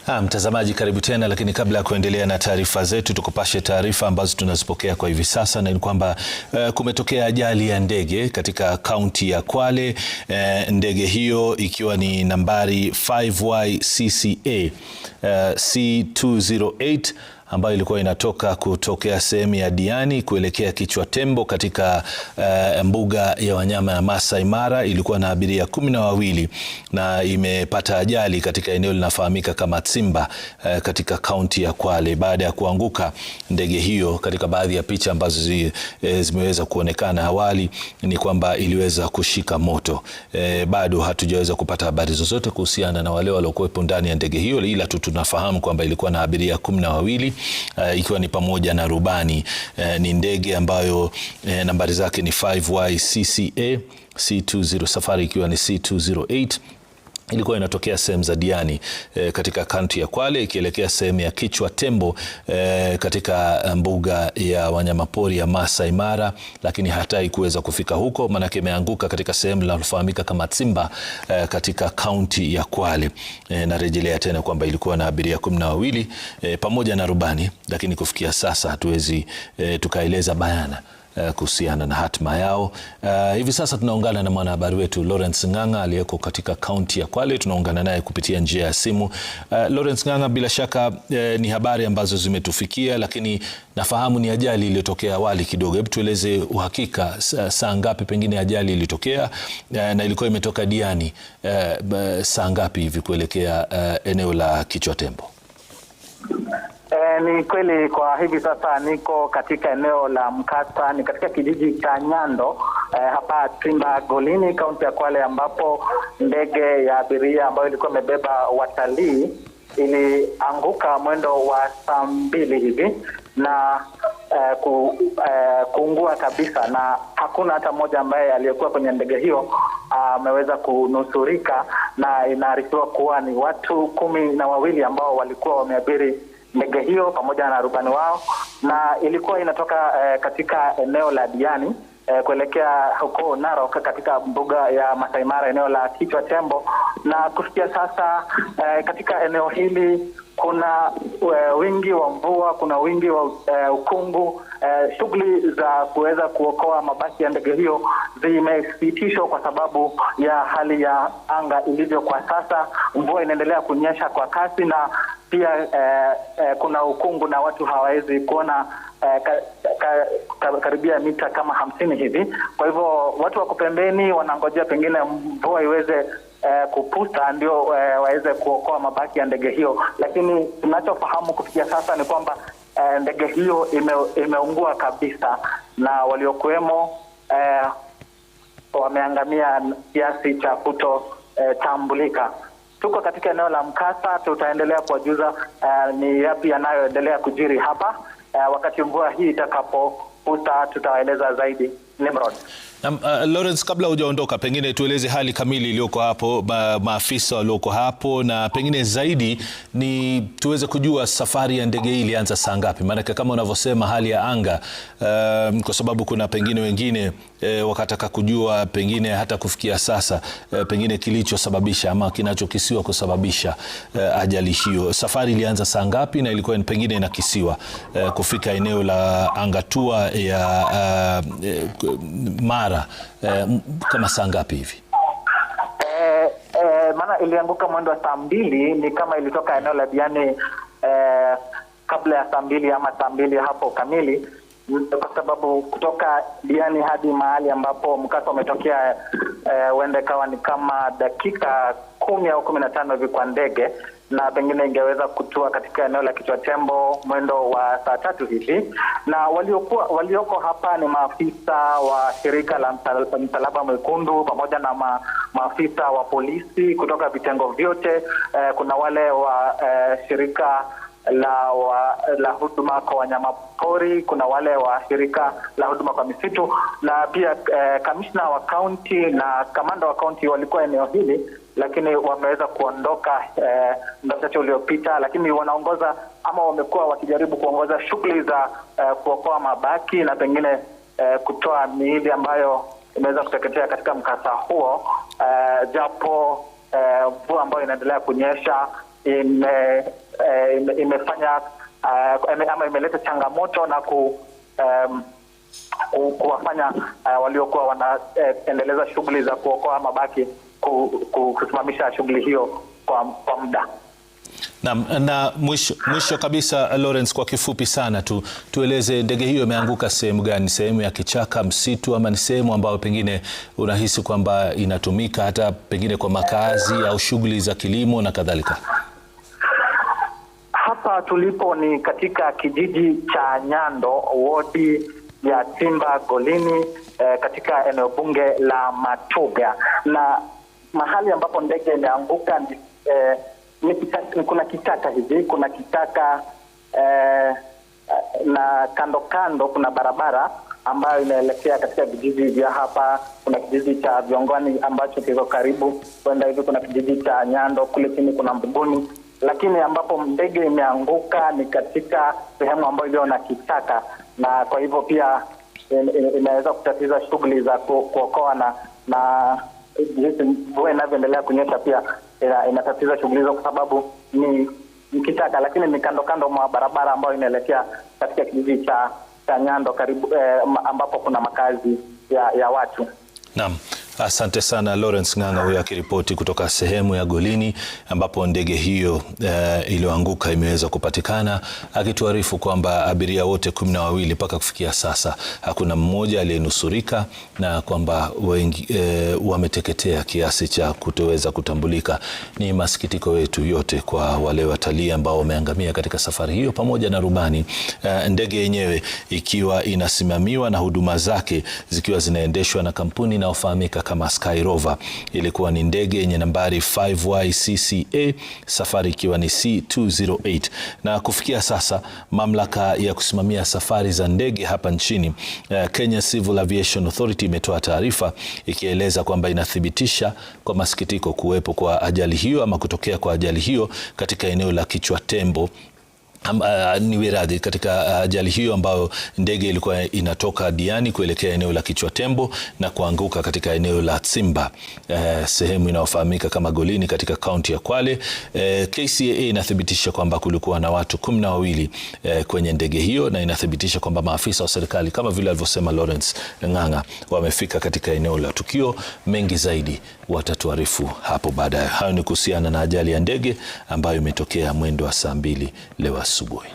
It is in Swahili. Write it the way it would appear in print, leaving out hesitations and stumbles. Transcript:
Mtazamaji karibu tena, lakini kabla ya kuendelea na taarifa zetu tukupashe taarifa ambazo tunazipokea kwa hivi sasa, na ni kwamba kumetokea ajali ya ndege katika kaunti ya Kwale. Ndege hiyo ikiwa ni nambari 5YCCA C208 ambayo ilikuwa inatoka kutokea sehemu ya Diani kuelekea Kichwa Tembo katika mbuga ya wanyama ya Masai Mara. Ilikuwa na abiria 12 na imepata ajali katika eneo linafahamika kama Tsimba katika kaunti ya Kwale. Baada ya kuanguka ndege hiyo, katika baadhi ya picha ambazo zimeweza kuonekana awali, ni kwamba iliweza kushika moto. Bado hatujaweza kupata habari zozote kuhusiana na wale waliokuwepo ndani ya ndege hiyo, ila tu tunafahamu kwamba ilikuwa na abiria 12 ikiwa ni pamoja na rubani. Ni ndege ambayo nambari zake ni 5YCCA C20, safari ikiwa ni C208. Ilikuwa inatokea sehemu za Diani katika kaunti ya Kwale ikielekea sehemu ya Kichwa Tembo katika mbuga ya wanyamapori ya Masai Mara, lakini hatai kuweza kufika huko, manake imeanguka katika sehemu linalofahamika kama Tsimba katika kaunti ya Kwale. Narejelea tena kwamba ilikuwa na abiria 12 pamoja na rubani, lakini kufikia sasa hatuwezi tukaeleza bayana kuhusiana na hatima yao. Hivi sasa tunaungana na mwanahabari wetu Lawrence Ng'ang'a aliyeko katika kaunti ya Kwale. Tunaungana naye kupitia njia ya simu. Lawrence Ng'ang'a, bila shaka ni habari ambazo zimetufikia, lakini nafahamu ni ajali iliyotokea awali kidogo. Hebu tueleze uhakika, saa ngapi pengine ajali ilitokea, na ilikuwa imetoka Diani saa ngapi hivi kuelekea eneo la Kichwa Tembo? Ni kweli kwa hivi sasa niko katika eneo la mkasa, ni katika kijiji cha Nyando hapa Tsimba Golini, kaunti ya Kwale, ambapo ndege ya abiria ambayo ilikuwa imebeba watalii ilianguka mwendo wa saa 2 hivi na kuungua kabisa, na hakuna hata mmoja ambaye aliyekuwa kwenye ndege hiyo ameweza kunusurika, na inaarifiwa kuwa ni watu 12 ambao walikuwa wameabiri ndege hiyo pamoja na rubani wao, na ilikuwa inatoka katika eneo la Diani kuelekea huko Narok katika mbuga ya Masai Mara, eneo la Kichwa Tembo. Na kufikia sasa katika eneo hili kuna wingi wa mvua, kuna wingi wa ukungu. Shughuli za kuweza kuokoa mabaki ya ndege hiyo zimesitishwa kwa sababu ya hali ya anga ilivyo kwa sasa. Mvua inaendelea kunyesha kwa kasi, na pia kuna ukungu na watu hawawezi kuona karibia mita kama 50 hivi. Kwa hivyo watu wako pembeni wanangojea pengine mvua iweze kupusa ndio waweze kuokoa mabaki ya ndege hiyo, lakini tunachofahamu kufikia sasa ni kwamba ndege hiyo imeungua kabisa, na waliokuwemo wameangamia kiasi cha kutotambulika. Tuko katika eneo la mkasa, tutaendelea kuwajuza ni yapi yanayoendelea kujiri hapa. Wakati mvua hii itakapopusa tutawaeleza zaidi. Nimrod. Lawrence, kabla hujaondoka, pengine tueleze hali kamili iliyoko hapo, maafisa walioko hapo, na pengine zaidi ni tuweze kujua safari ya ndege hii ilianza saa ngapi, maana kama unavyosema hali ya anga, kwa sababu kuna pengine wengine wakataka kujua pengine hata kufikia sasa pengine kilichosababisha ama kinachokisiwa kusababisha ajali hiyo. Safari ilianza saa ngapi na ilikuwa pengine inakisiwa kufika eneo la Angatua ya Mara kama saa ngapi hivi? Maana ilianguka mwendo wa saa 2, ni kama ilitoka eneo la Diani kabla ya saa 2 ama saa 2 hapo kamili, kwa sababu kutoka Diani hadi mahali ambapo mkasa umetokea huenda kawa ni kama dakika 10 au 15 hivi kwa ndege, na pengine ingeweza kutua katika eneo la Kichwa Tembo mwendo wa saa 3 hivi. Na walioko hapa ni maafisa wa shirika la Msalaba Mwekundu pamoja na maafisa wa polisi kutoka vitengo vyote. Kuna wale wa shirika la huduma kwa wanyamapori, kuna wale wa shirika la huduma kwa misitu, na pia kamishna wa kaunti na kamanda wa kaunti walikuwa eneo hili, lakini wameweza kuondoka muda mchache uliopita, lakini wanaongoza ama wamekuwa wakijaribu kuongoza shughuli za kuokoa mabaki na pengine kutoa miili ambayo imeweza kuteketea katika mkasa huo, japo mvua ambayo inaendelea kunyesha imefanya ama imeleta changamoto na kuwafanya waliokuwa wanaendeleza shughuli za kuokoa mabaki kusimamisha shughuli hiyo kwa muda. Na mwisho kabisa Lawrence, kwa kifupi sana tueleze ndege hiyo imeanguka sehemu gani? Sehemu ya kichaka, msitu, ama ni sehemu ambayo pengine unahisi kwamba inatumika hata pengine kwa makazi au shughuli za kilimo na kadhalika? Hapa tulipo ni katika kijiji cha Nyando, wodi ya Tsimba Golini, katika eneo bunge la Matuga, na mahali ambapo ndege imeanguka kuna kitaka hivi, kuna kitaka na kando kuna barabara ambayo inaelekea katika vijiji vya hapa. Kuna kijiji cha Viongoni ambacho kiko karibu kwenda hivi, kuna kijiji cha Nyando, kule chini kuna Mbuguni, lakini ambapo ndege imeanguka ni katika sehemu ambayo iliyo na kitaka, na kwa hivyo pia inaweza kutatiza shughuli za kuokoa na jinsi mvua inavyoendelea kunyesha pia inatatiza shughuli hizo, kwa sababu ni kitaka, lakini ni kando mwa barabara ambayo inaelekea katika kijiji cha Nyando karibu ambapo kuna makazi ya watu. Naam. Asante sana Lawrence Ng'ang'a, huyo akiripoti kutoka sehemu ya Golini ambapo ndege hiyo iliyoanguka imeweza kupatikana, akituarifu kwamba abiria wote 12 mpaka kufikia sasa hakuna mmoja aliyenusurika na kwamba wengi wameteketea kiasi cha kutoweza kutambulika. Ni masikitiko yetu yote kwa wale watalii ambao wameangamia katika safari hiyo pamoja na rubani. Ndege yenyewe ikiwa inasimamiwa na huduma zake zikiwa zinaendeshwa na kampuni inayofahamika kama Sky Rover. Ilikuwa ni ndege yenye nambari 5YCCA, safari ikiwa ni C208. Na kufikia sasa mamlaka ya kusimamia safari za ndege hapa nchini, Kenya Civil Aviation Authority, imetoa taarifa ikieleza kwamba inathibitisha kwa masikitiko kuwepo kwa ajali hiyo ama kutokea kwa ajali hiyo katika eneo la Kichwa Tembo. Katika ajali hiyo ambayo ndege ilikuwa inatoka Diani kuelekea eneo la Kichwa Tembo na kuanguka katika eneo la Tsimba, sehemu inayofahamika kama Golini katika kaunti ya Kwale. KCAA inathibitisha kwamba kulikuwa na watu 12 kwenye ndege hiyo, na inathibitisha kwamba maafisa wa serikali kama vile alivyosema Lawrence Ng'ang'a wamefika katika eneo la tukio. Mengi zaidi watatuarifu hapo baadaye. Hayo ni kuhusiana na ajali ya ndege ambayo imetokea mwendo wa saa 2 leo asubuhi.